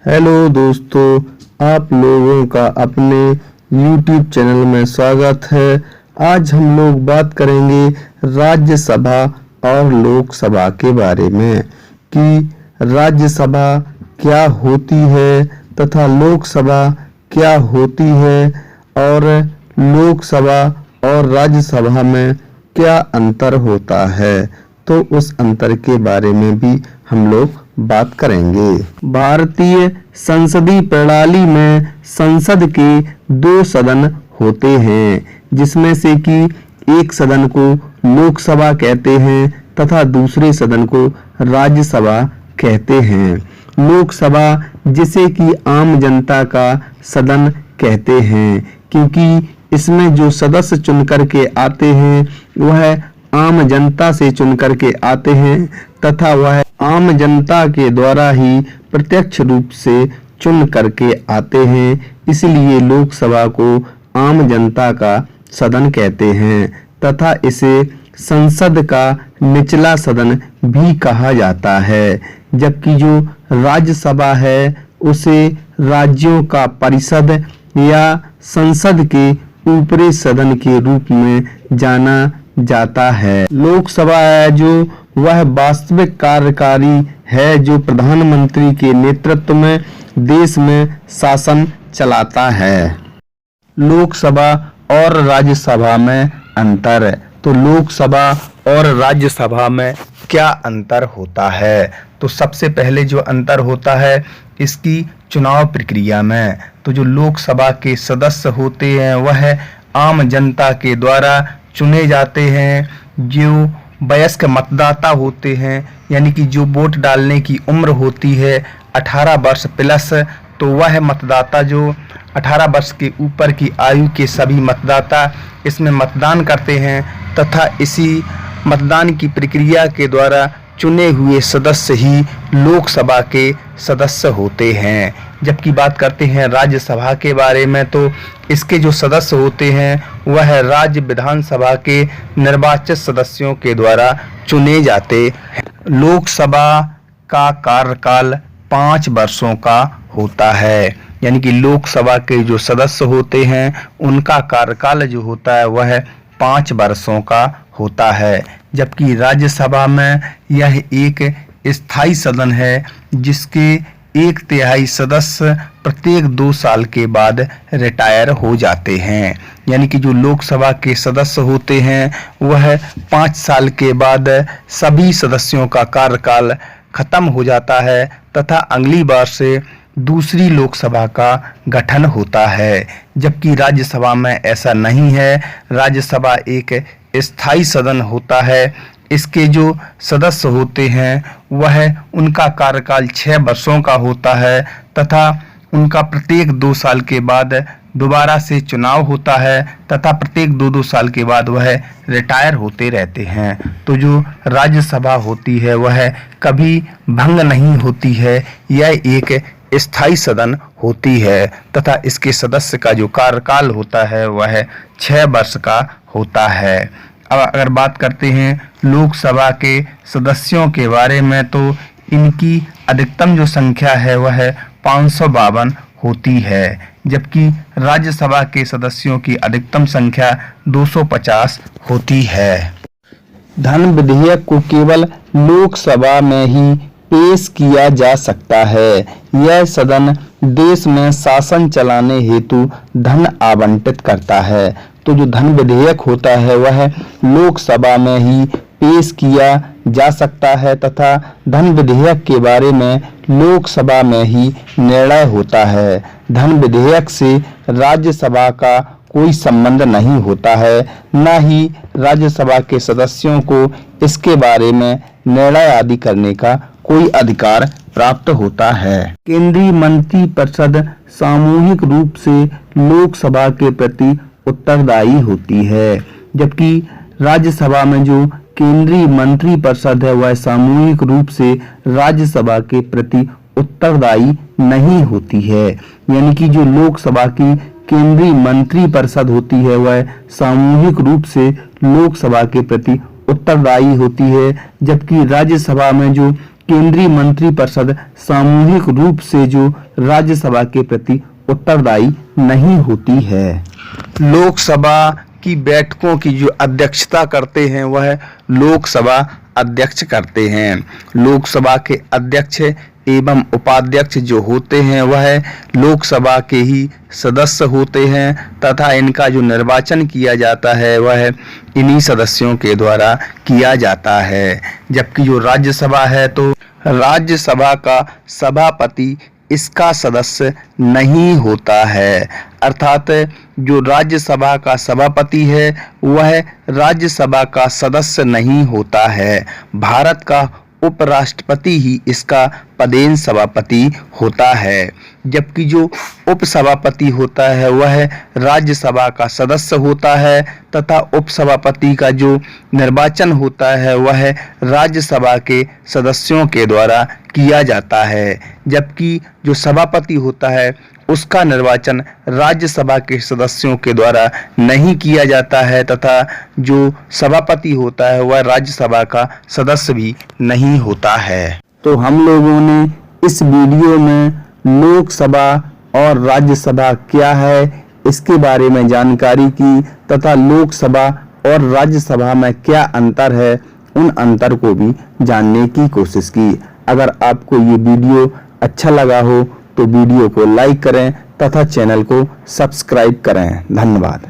Hello दोस्तों, आप लोगों का अपने YouTube चैनल में स्वागत है। आज हम लोग बात करेंगे राज्यसभा और लोकसभा के बारे में कि राज्यसभा क्या होती है तथा लोकसभा क्या होती है और लोकसभा और राज्यसभा में क्या अंतर होता है। तो उस अंतर के बारे में भी हम लोग बात करेंगे। भारतीय संसदीय प्रणाली में संसद के 2 सदन होते हैं, जिसमें से कि एक सदन को लोकसभा कहते हैं तथा दूसरे सदन को राज्यसभा कहते हैं। लोकसभा जिसे कि आम जनता का सदन कहते हैं, क्योंकि इसमें जो सदस्य चुन करके आते हैं वह आम जनता से चुन करके आते हैं तथा वह आम जनता के द्वारा ही प्रत्यक्ष रूप से चुन करके आते हैं। इसलिए लोकसभा को आम जनता का सदन कहते हैं तथा इसे संसद का निचला सदन भी कहा जाता है। जबकि जो राज्यसभा है उसे राज्यों का परिषद या संसद के ऊपरी सदन के रूप में जाना जाता है। लोकसभा है जो वह वास्तविक कार्यकारी है जो प्रधानमंत्री के नेतृत्व में देश में शासन चलाता है। लोकसभा और राज्यसभा में अंतर। तो लोकसभा और राज्यसभा में क्या अंतर होता है? तो सबसे पहले जो अंतर होता है इसकी चुनाव प्रक्रिया में। तो जो लोकसभा के सदस्य होते हैं वह आम जनता के द्वारा चुने जाते हैं। जो वयस्क मतदाता होते हैं, यानी कि जो वोट डालने की उम्र होती है 18 वर्ष प्लस, तो वह मतदाता जो 18 वर्ष के ऊपर की आयु के सभी मतदाता इसमें मतदान करते हैं तथा इसी मतदान की प्रक्रिया के द्वारा चुने हुए सदस्य ही लोकसभा के सदस्य होते हैं। जबकि बात करते हैं राज्यसभा के बारे में, तो इसके जो सदस्य होते हैं वह राज्य विधानसभा के निर्वाचित सदस्यों के द्वारा चुने जाते हैं। लोकसभा का कार्यकाल 5 वर्षों का होता है, यानी कि लोकसभा के जो सदस्य होते हैं उनका कार्यकाल जो होता है वह 5 वर्षों का होता है। जबकि राज्यसभा में यह एक स्थायी सदन है जिसके 1/3 सदस्य प्रत्येक 2 साल के बाद रिटायर हो जाते हैं। यानी कि जो लोकसभा के सदस्य होते हैं वह 5 साल के बाद सभी सदस्यों का कार्यकाल खत्म हो जाता है तथा अगली बार से दूसरी लोकसभा का गठन होता है। जबकि राज्यसभा में ऐसा नहीं है। राज्यसभा एक स्थायी सदन होता है। इसके जो सदस्य होते हैं वह उनका कार्यकाल 6 वर्षों का होता है तथा उनका प्रत्येक 2 साल के बाद दोबारा से चुनाव होता है तथा प्रत्येक 2-2 साल के बाद वह रिटायर होते रहते हैं। तो जो राज्यसभा होती है वह कभी भंग नहीं होती है। यह एक स्थायी सदन होती है तथा इसके सदस्य का जो कार्यकाल होता है वह 6 वर्ष का होता है। अब अगर बात करते हैं लोकसभा के सदस्यों के बारे में, तो इनकी अधिकतम जो संख्या है वह 552 होती है। जबकि राज्यसभा के सदस्यों की अधिकतम संख्या 250 होती है। धन विधेयक को केवल लोकसभा में ही पेश किया जा सकता है। यह सदन देश में शासन चलाने हेतु धन आवंटित करता है। तो जो धन विधेयक होता है वह लोकसभा में ही पेश किया जा सकता है तथा धन विधेयक के बारे में लोकसभा में ही निर्णय होता है। धन विधेयक से राज्यसभा का कोई संबंध नहीं होता है, न ही राज्यसभा के सदस्यों को इसके बारे में निर्णय आदि करने का कोई अधिकार प्राप्त होता है। केंद्रीय मंत्रिपरिषद सामूहिक रूप से लोकसभा के प्रति उत्तरदायी होती है। जबकि राज्यसभा में जो केंद्रीय मंत्रिपरिषद है वह सामूहिक रूप से राज्यसभा के प्रति उत्तरदायी नहीं होती है। यानी कि जो लोकसभा की केंद्रीय मंत्रिपरिषद होती है वह सामूहिक रूप से लोकसभा के प्रति उत्तरदायी होती है। जबकि राज्यसभा में जो केंद्रीय मंत्रिपरिषद सामूहिक रूप से जो राज्यसभा के प्रति उत्तरदायी नहीं होती है। लोकसभा की बैठकों की जो अध्यक्षता करते हैं वह लोकसभा अध्यक्ष करते हैं। लोकसभा के अध्यक्ष एवं उपाध्यक्ष जो होते हैं वह लोकसभा के ही सदस्य होते हैं तथा इनका जो निर्वाचन किया जाता है वह इन्हीं सदस्यों के द्वारा किया जाता है। जबकि जो राज्यसभा है तो राज्यसभा का सभापति इसका सदस्य नहीं होता है, अर्थात जो राज्यसभा का सभापति है वह राज्यसभा का सदस्य नहीं होता है। भारत का उपराष्ट्रपति ही इसका पदेन सभापति होता है। जबकि जो उपसभापति होता है वह राज्यसभा का सदस्य होता है तथा उपसभापति का जो निर्वाचन होता है वह राज्यसभा के सदस्यों के द्वारा किया जाता है। जबकि जो सभापति होता है उसका निर्वाचन राज्यसभा के सदस्यों के द्वारा नहीं किया जाता है तथा जो सभापति होता है वह राज्यसभा का सदस्य भी नहीं होता है। तो हम लोगों ने इस वीडियो में लोकसभा और राज्यसभा क्या है इसके बारे में जानकारी की तथा लोकसभा और राज्यसभा में क्या अंतर है उन अंतर को भी जानने की कोशिश की। अगर आपको ये वीडियो अच्छा लगा हो तो वीडियो को लाइक करें तथा चैनल को सब्सक्राइब करें। धन्यवाद।